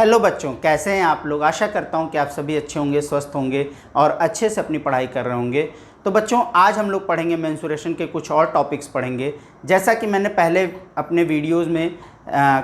Hello बच्चों, कैसे हैं आप लोग। आशा करता हूं कि आप सभी अच्छे होंगे, स्वस्थ होंगे और अच्छे से अपनी पढ़ाई कर रहे होंगे। तो बच्चों, आज हम लोग पढ़ेंगे मेंसुरेशन के कुछ और टॉपिक्स पढ़ेंगे। जैसा कि मैंने पहले अपने वीडियोस में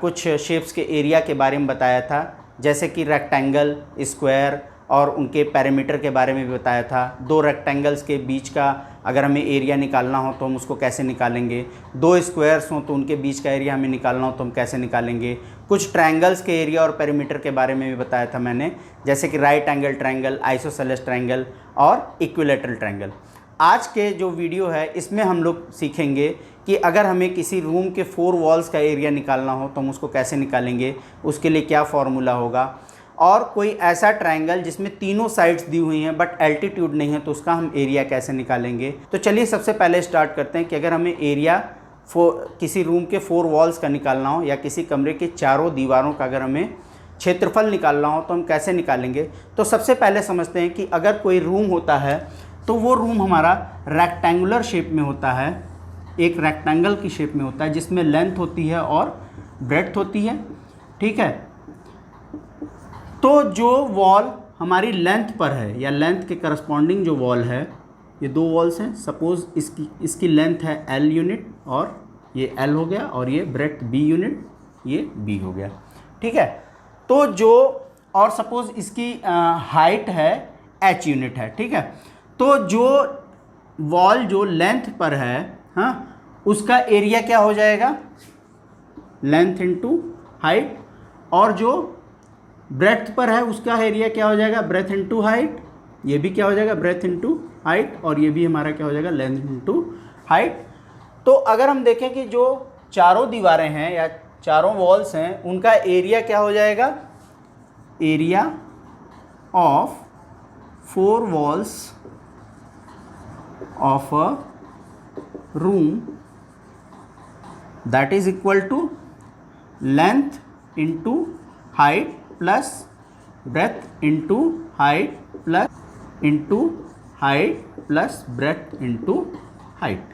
कुछ शेप्स के एरिया के बारे में बताया था, जैसे कि रेक्टेंगल, स्क्वायर और उनके पैरामीटर के बारे में भी बताया था। दो रेक्टेंगल्स के बीच का अगर हमें एरिया निकालना हो तो हम उसको कैसे निकालेंगे। दो स्क्वायर्स हों तो उनके बीच का एरिया हमें निकालना हो तो हम कैसे निकालेंगे। कुछ ट्रायंगल्स के एरिया और पैरामीटर के बारे में भी बताया था मैंने, जैसे कि right angle triangle, isosceles triangle और इक्विलैटरल ट्रायंगल। आज के जो वीडियो है इसमें हम लोग सीखेंगे कि अगर हमें किसी रूम के 4 वॉल्स का एरिया निकालना हो तो हम उसको कैसे निकालेंगे, उसके लिए क्या फॉर्मूला होगा। और कोई ऐसा ट्रायंगल जिसमें तीनों साइड्स दी हुई हैं बट एल्टीट्यूड नहीं है तो उसका हम एरिया कैसे निकालेंगे। तो चलिए सबसे पहले स्टार्ट करते हैं कि अगर हमें एरिया किसी रूम के 4 वॉल्स का निकालना हो या किसी कमरे के चारों दीवारों का अगर हमें क्षेत्रफल निकालना हो तो हम कैसे निकालेंगे। तो सबसे पहले समझते हैं कि अगर कोई रूम होता है तो वो रूम हमारा रेक्टेंगुलर शेप में होता है, एक रेक्टेंगल की शेप में होता है जिसमें लेंथ होती है और ब्रेड्थ होती है। ठीक है, तो जो वॉल हमारी लेंथ पर है या लेंथ के करस्पॉन्डिंग जो वॉल है, ये 2 वॉल्स हैं। सपोज़ इसकी लेंथ है L यूनिट और ये L हो गया, और ये ब्रेड्थ B यूनिट, ये B हो गया। ठीक है, तो जो और सपोज़ इसकी हाइट है H यूनिट है। ठीक है, तो जो वॉल जो लेंथ पर है, हाँ, उसका एरिया क्या हो जाएगा, लेंथ इनटू हाइट, और जो ब्रेड्थ पर है उसका एरिया क्या हो जाएगा, ब्रेड्थ इनटू हाइट। ये भी क्या हो जाएगा, ब्रेड्थ इनटू हाइट, और ये भी हमारा क्या हो जाएगा, लेंथ इनटू हाइट। तो अगर हम देखें कि जो चारों दीवारें हैं या चारों वॉल्स हैं उनका एरिया क्या हो जाएगा, area of 4 walls of a room that is equal to length into height plus breadth into height plus breadth into height.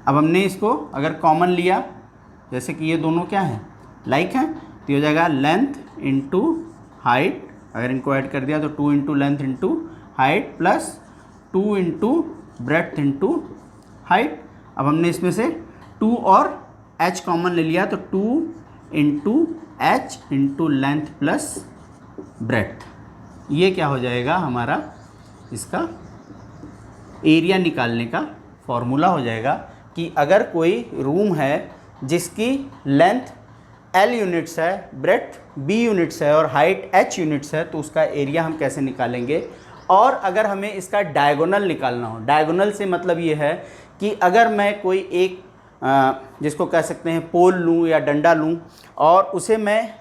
अब हमने इसको अगर कॉमन लिया, जैसे कि ये दोनों क्या हैं, लाइक हैं, तो ये हो जाएगा लेंथ इनटू हाइट। अगर इनको ऐड कर दिया तो 2 into length into height plus 2 into breadth into height. अब हमने इसमें से 2 और h कॉमन ले लिया तो 2 into h into length plus breadth. ये क्या हो जाएगा, हमारा इसका एरिया निकालने का फॉर्मूला हो जाएगा कि अगर कोई रूम है जिसकी लेंथ L यूनिट्स है, ब्रेड्थ B यूनिट्स है और हाइट H यूनिट्स है तो उसका एरिया हम कैसे निकालेंगे। और अगर हमें इसका डायगोनल निकालना हो, डायगोनल से मतलब ये है कि अगर मैं कोई एक जिसको कह सकते हैं पोल लूँ या डंडा लूँ और उसे मैं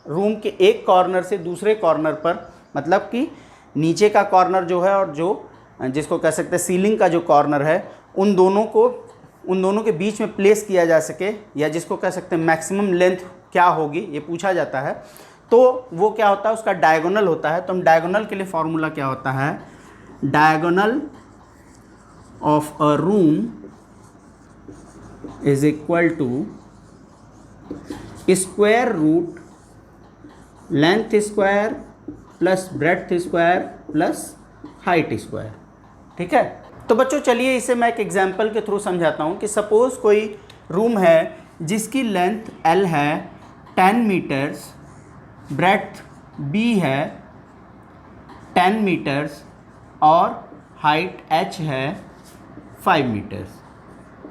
रूम के एक कॉर्नर से दूसरे कॉर्नर पर, मतलब कि नीचे का कॉर्नर जो है और जो जिसको कह सकते हैं सीलिंग का जो कॉर्नर है, उन दोनों के बीच में प्लेस किया जा सके, या जिसको कह सकते हैं मैक्सिमम लेंथ क्या होगी ये पूछा जाता है, तो वो क्या होता है, उसका डायगोनल होता है। तो हम डायगोनल के लिए फॉर्मूला क्या होता है, diagonal of a room is equal to square root length square plus breadth square plus height square. ठीक है, तो बच्चों चलिए इसे मैं एक एग्जांपल के थ्रू समझाता हूँ कि सपोज़ कोई रूम है जिसकी लेंथ L है 10 मीटर्स, ब्रेड्थ B है 10 मीटर्स और हाइट H है 5 मीटर्स।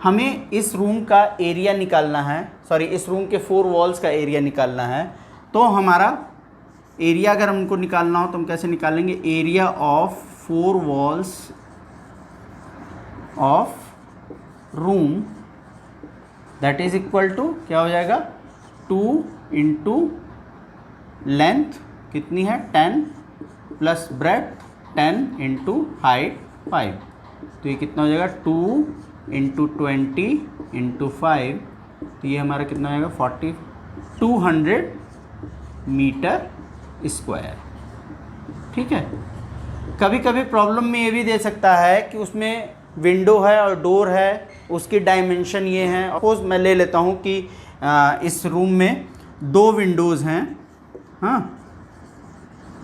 हमें इस रूम का एरिया निकालना है, इस रूम के 4 वॉल्स का एरिया निकालना है। तो हमारा एरिया अगर हमको निकालना हो तो हम कैसे निकालेंगे, area of 4 walls of room that is equal to क्या हो जाएगा, 2 इंटू लेंथ कितनी है 10 प्लस ब्रेड्थ 10 इंटू हाइट 5। तो ये कितना हो जाएगा, 2 इंटू 20 इंटू 5, तो ये हमारा कितना हो जाएगा 200 मीटर स्क्वायर। ठीक है, कभी कभी प्रॉब्लम में ये भी दे सकता है कि उसमें विंडो है और डोर है, उसकी डायमेंशन ये है। सपोज मैं ले लेता हूँ कि इस रूम में 2 विंडोज़ हैं, हाँ,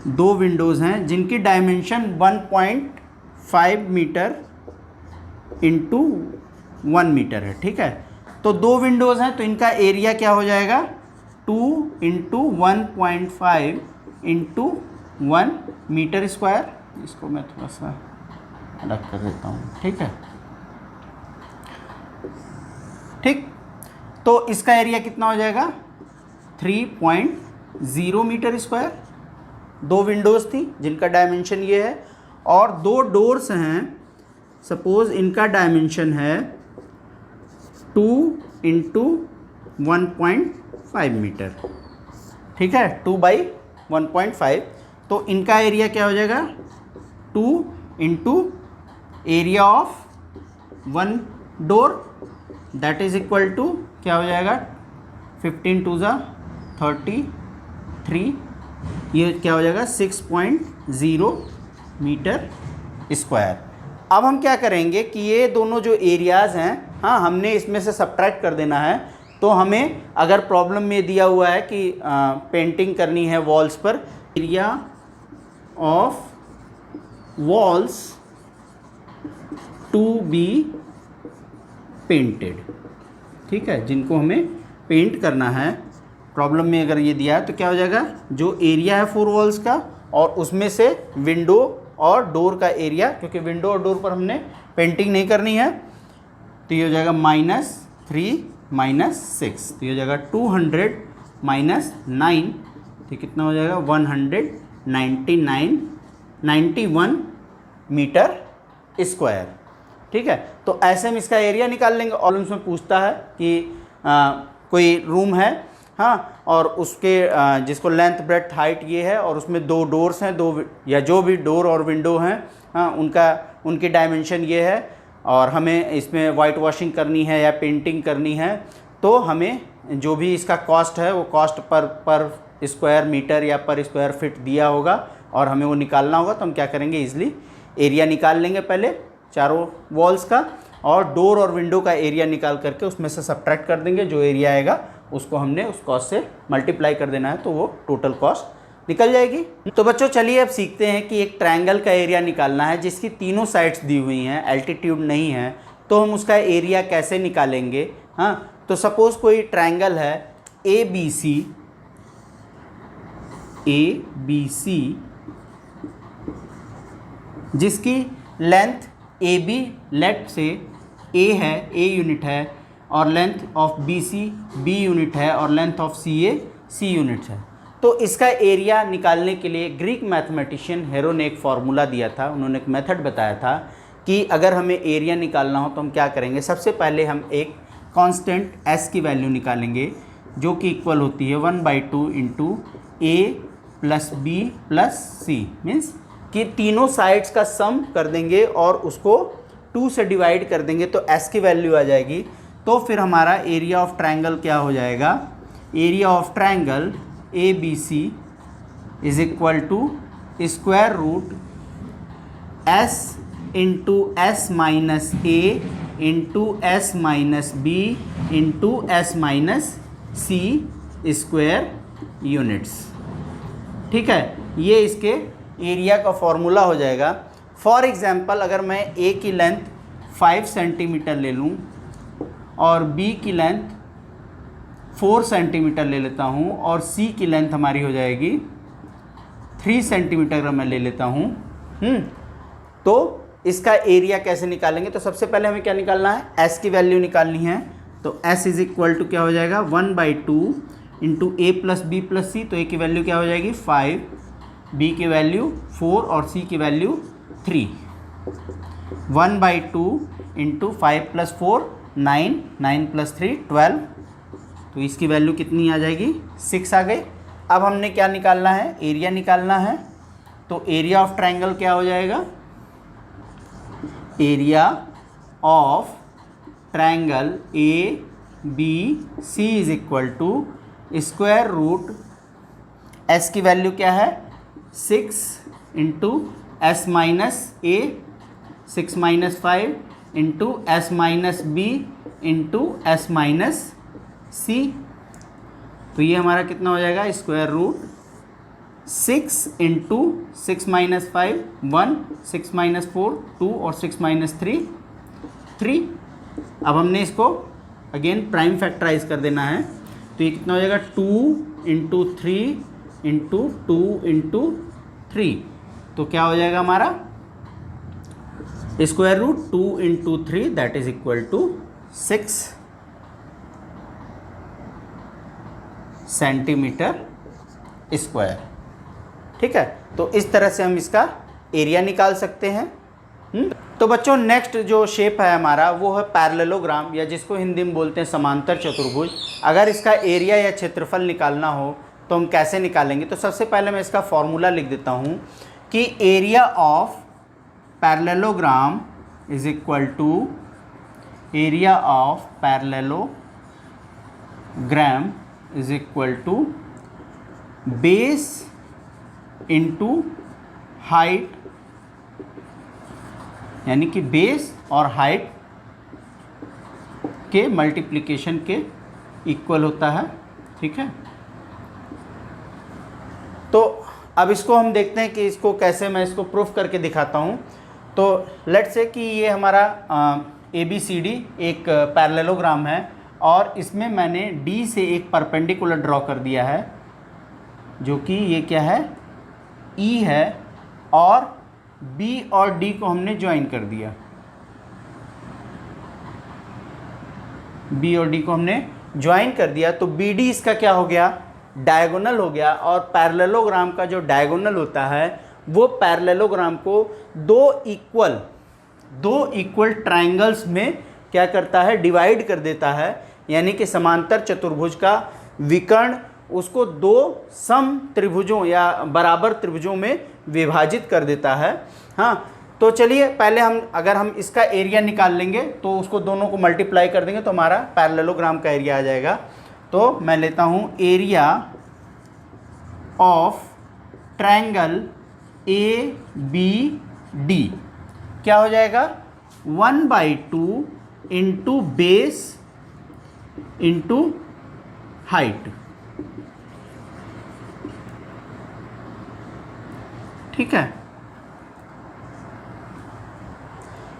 दो विंडोज़ हैं जिनकी डायमेंशन 1.5 मीटर इंटू 1 मीटर है, ठीक है। तो दो विंडोज़ हैं तो इनका एरिया क्या हो जाएगा, 2 इंटू 1.5 इंटू 1 मीटर स्क्वायर। इसको मैं थोड़ा सा अलग कर देता हूँ, ठीक है, ठीक। तो इसका एरिया कितना हो जाएगा, 3.0 मीटर स्क्वायर। दो विंडोज़ थी जिनका डायमेंशन ये है, और दो डोर्स हैं, सपोज़ इनका डायमेंशन है 2 इंटू 1.5 मीटर, ठीक है, 2/1.5। तो इनका एरिया क्या हो जाएगा, 2 into area of 1 door, that is equal to क्या हो जाएगा, 15 2 33, ये क्या हो जाएगा 6.0 मीटर स्क्वायर। अब हम क्या करेंगे कि ये दोनों जो एरियाज़ हैं, हाँ, हमने इसमें से सब्ट्रैक्ट कर देना है। तो हमें अगर प्रॉब्लम में दिया हुआ है कि पेंटिंग करनी है वॉल्स पर, area of walls to be painted, ठीक है, जिनको हमें पेंट करना है, प्रॉब्लम में अगर ये दिया है तो क्या हो जाएगा, जो एरिया है 4 वॉल्स का और उसमें से विंडो और डोर का एरिया, क्योंकि विंडो और डोर पर हमने पेंटिंग नहीं करनी है, तो ये हो जाएगा -3 -6, तो ये हो जाएगा 200 -9, तो कितना हो जाएगा 191 मीटर स्क्वायर, ठीक है। तो ऐसे हम इसका एरिया निकाल लेंगे। और उसमें पूछता है कि कोई रूम है, हाँ, और उसके जिसको लेंथ ब्रेड्थ हाइट ये है, और उसमें दो डोर्स हैं, दो या जो भी डोर और विंडो हैं, हाँ, उनकी डायमेंशन ये है, और हमें इसमें वाइट वॉशिंग करनी है या पेंटिंग करनी है, तो हमें जो भी इसका कॉस्ट है वो कॉस्ट पर स्क्वायर मीटर या पर स्क्वायर फिट दिया होगा, और हमें वो निकालना होगा। तो हम क्या करेंगे, इजली एरिया निकाल लेंगे पहले चारों वॉल्स का, और डोर और विंडो का एरिया निकाल करके उसमें से सब्ट्रैक्ट कर देंगे। जो एरिया आएगा उसको हमने उस कॉस्ट से मल्टीप्लाई कर देना है, तो वो टोटल कॉस्ट निकल जाएगी। तो बच्चों चलिए अब सीखते हैं कि एक ट्रायंगल का एरिया निकालना है जिसकी तीनों साइड्स दी हुई हैं, एल्टीट्यूड नहीं है, तो हम उसका एरिया कैसे निकालेंगे। हाँ, तो सपोज़ कोई ट्रायंगल है ABC, जिसकी लेंथ AB लेट से A है, A यूनिट है, और length of BC B unit है, और length of CA C unit है। तो इसका एरिया निकालने के लिए ग्रीक मैथमेटिशियन हेरो ने एक फार्मूला दिया था, उन्होंने एक मेथड बताया था कि अगर हमें एरिया निकालना हो तो हम क्या करेंगे। सबसे पहले हम एक कांस्टेंट S की वैल्यू निकालेंगे, जो कि इक्वल होती है 1/2 into A plus B plus C, means कि तीनों साइड्स का सम कर देंगे और उसको 2 से डिवाइड कर देंगे तो S की वैल्यू आ जाएगी। तो फिर हमारा एरिया ऑफ ट्रायंगल क्या हो जाएगा, area of triangle ABC is equal to square root S into S minus A into S minus B into S minus C square units, ठीक है। ये इसके एरिया का फॉर्मूला हो जाएगा। फॉर एग्जांपल अगर मैं A की लेंथ 5 सेंटीमीटर ले लूँ और B की लेंथ 4 सेंटीमीटर ले लेता हूँ, और C की लेंथ हमारी हो जाएगी 3 सेंटीमीटर अगर मैं ले लेता हूँ, तो इसका एरिया कैसे निकालेंगे। तो सबसे पहले हमें क्या निकालना है, S की वैल्यू निकालनी है। तो S इज इक्वल टू क्या हो जाएगा 1/2 into A plus B plus C। तो A की वैल्यू क्या हो जाएगी 5, B की वैल्यू 4 और C की वैल्यू 3। 1/2 इंटू 5 प्लस 4 9, 9 प्लस 3 12, तो इसकी वैल्यू कितनी आ जाएगी 6 आ गई। अब हमने क्या निकालना है, एरिया निकालना है। तो एरिया ऑफ ट्रायंगल क्या हो जाएगा, area of triangle ABC is equal to square root S की वैल्यू क्या है 6 into S minus A, 6 minus 5 into S minus B into S minus C। तो ये हमारा कितना हो जाएगा square root 6 into 6 minus 5 1, 6 minus 4 2 और 6 माइनस 3 3। अब हमने इसको अगेन प्राइम फैक्टराइज कर देना है, तो ये कितना हो जाएगा 2 इंटू 3 इंटू 2 इंटू 3, तो क्या हो जाएगा हमारा square root 2 into 3 that is equal to 6 centimetre square. ठीक है, तो इस तरह से हम इसका एरिया निकाल सकते हैं। तो बच्चों नेक्स्ट जो शेप है हमारा वो है पैरेललोग्राम, या जिसको हिंदी में बोलते हैं समांतर चतुर्भुज। अगर इसका एरिया या क्षेत्रफल निकालना हो तो हम कैसे निकालेंगे? तो सबसे पहले मैं इसका फॉर्मूला लिख देता हूँ कि area of parallelogram is equal to area of parallelogram is equal to base into height, यानी कि बेस और हाइट के मल्टीप्लिकेशन के इक्वल होता है। ठीक है, तो अब इसको हम देखते हैं कि इसको कैसे मैं इसको प्रूफ करके दिखाता हूँ। तो लेट्स से कि ये हमारा ABCD एक पैरेललोग्राम है और इसमें मैंने D से एक परपेंडिकुलर ड्रॉ कर दिया है, जो कि ये क्या है E है, और B और D को हमने ज्वाइन कर दिया, B और D को हमने ज्वाइन कर दिया, तो BD इसका क्या हो गया डायगोनल हो गया। और पैरेललोग्राम का जो डायगोनल होता है वो पैरेललोग्राम को दो इक्वल ट्रायंगल्स में क्या करता है डिवाइड कर देता है, यानी कि समांतर चतुर्भुज का विकर्ण उसको दो सम त्रिभुजों या बराबर त्रिभुजों में विभाजित कर देता है। हाँ, तो चलिए पहले अगर हम इसका एरिया निकाल लेंगे तो उसको दोनों को मल्टीप्लाई कर देंगे तो हमारा पैरेललोग्राम का एरिया आ जाएगा। तो मैं लेता हूँ एरिया ऑफ ट्रायंगल ABD क्या हो जाएगा 1/2 इंटू बेस इंटू हाइट। ठीक है,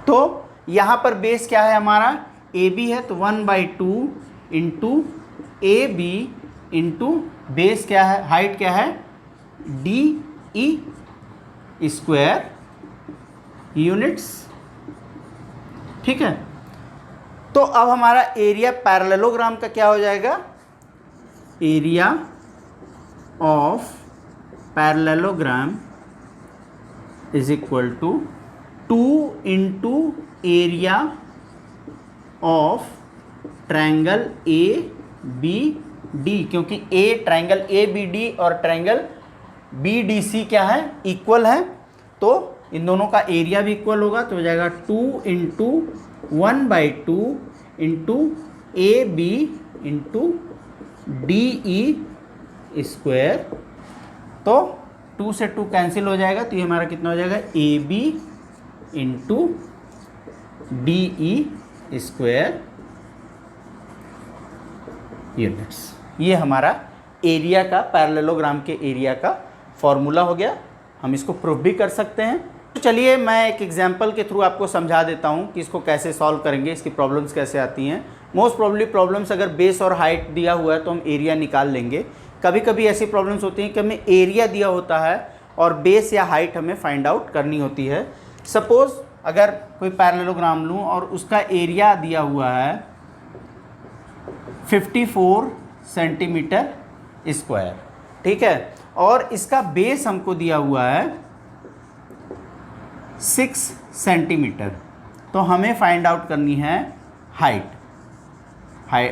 तो यहां पर बेस क्या है हमारा AB है, तो 1/2 इंटू AB इंटू बेस क्या है, हाइट क्या है DE स्क्वायर यूनिट्स। ठीक है, तो अब हमारा एरिया पैरेललोग्राम का क्या हो जाएगा, area of parallelogram is equal to 2 into area of triangle ABD, क्योंकि ट्रायंगल ABD और ट्रायंगल BDC क्या है इक्वल है, तो इन दोनों का एरिया भी इक्वल होगा, तो हो जाएगा 2 into 1/2 into AB into DE square. तो 2 से 2 कैंसिल हो जाएगा, तो ये हमारा कितना हो जाएगा AB into DE square units. ये हमारा एरिया का पैरेललोग्राम के एरिया का फॉर्मूला हो गया। हम इसको प्रूफ भी कर सकते हैं। तो चलिए मैं एक एग्जांपल के थ्रू आपको समझा देता हूँ कि इसको कैसे सॉल्व करेंगे, इसकी प्रॉब्लम्स कैसे आती हैं। मोस्ट प्रॉब्ली प्रॉब्लम्स अगर बेस और हाइट दिया हुआ है तो हम एरिया निकाल लेंगे। कभी कभी ऐसी प्रॉब्लम्स होती हैं कि हमें एरिया दिया होता है और बेस या हाइट हमें फाइंड आउट करनी होती है। सपोज़ अगर कोई पैरेललोग्राम लूँ और उसका एरिया दिया हुआ है 54 सेंटीमीटर स्क्वायर, ठीक है, और इसका बेस हमको दिया हुआ है 6 सेंटीमीटर, तो हमें फाइंड आउट करनी है हाइट,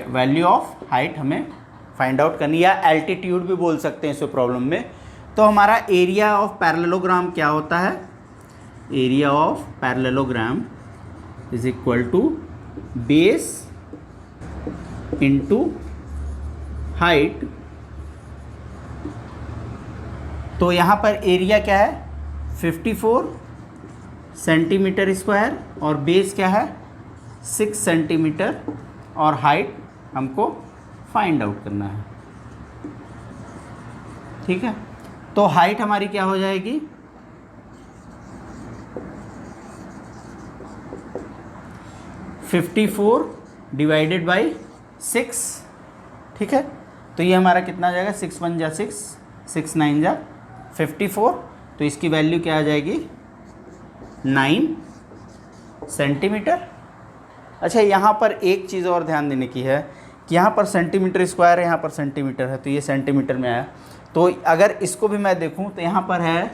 वैल्यू ऑफ हाइट हमें फाइंड आउट करनी है, या एल्टीट्यूड भी बोल सकते हैं इस प्रॉब्लम में। तो हमारा एरिया ऑफ पैरेललोग्राम क्या होता है, area of parallelogram is equal to base into height. तो यहाँ पर एरिया क्या है 54 सेंटीमीटर स्क्वायर और बेस क्या है 6 सेंटीमीटर और हाइट हमको फाइंड आउट करना है। ठीक है, तो हाइट हमारी क्या हो जाएगी, 54 डिवाइडेड बाई 6, ठीक है। तो ये हमारा कितना आ जाएगा, 6 1 जा 6, 6 9 जा 54, तो इसकी वैल्यू क्या आ जाएगी 9 सेंटीमीटर। अच्छा, यहाँ पर एक चीज़ और ध्यान देने की है कि यहाँ पर सेंटीमीटर स्क्वायर है, यहाँ पर सेंटीमीटर है, तो ये सेंटीमीटर में आया। तो अगर इसको भी मैं देखूँ तो यहाँ पर है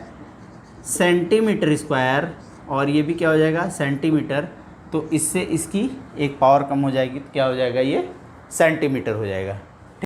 सेंटीमीटर स्क्वायर और ये भी क्या हो जाएगा सेंटीमीटर, तो इससे इसकी एक पावर कम हो जाएगी, तो क्या हो जाएगा ये सेंटीमीटर हो जाएगा।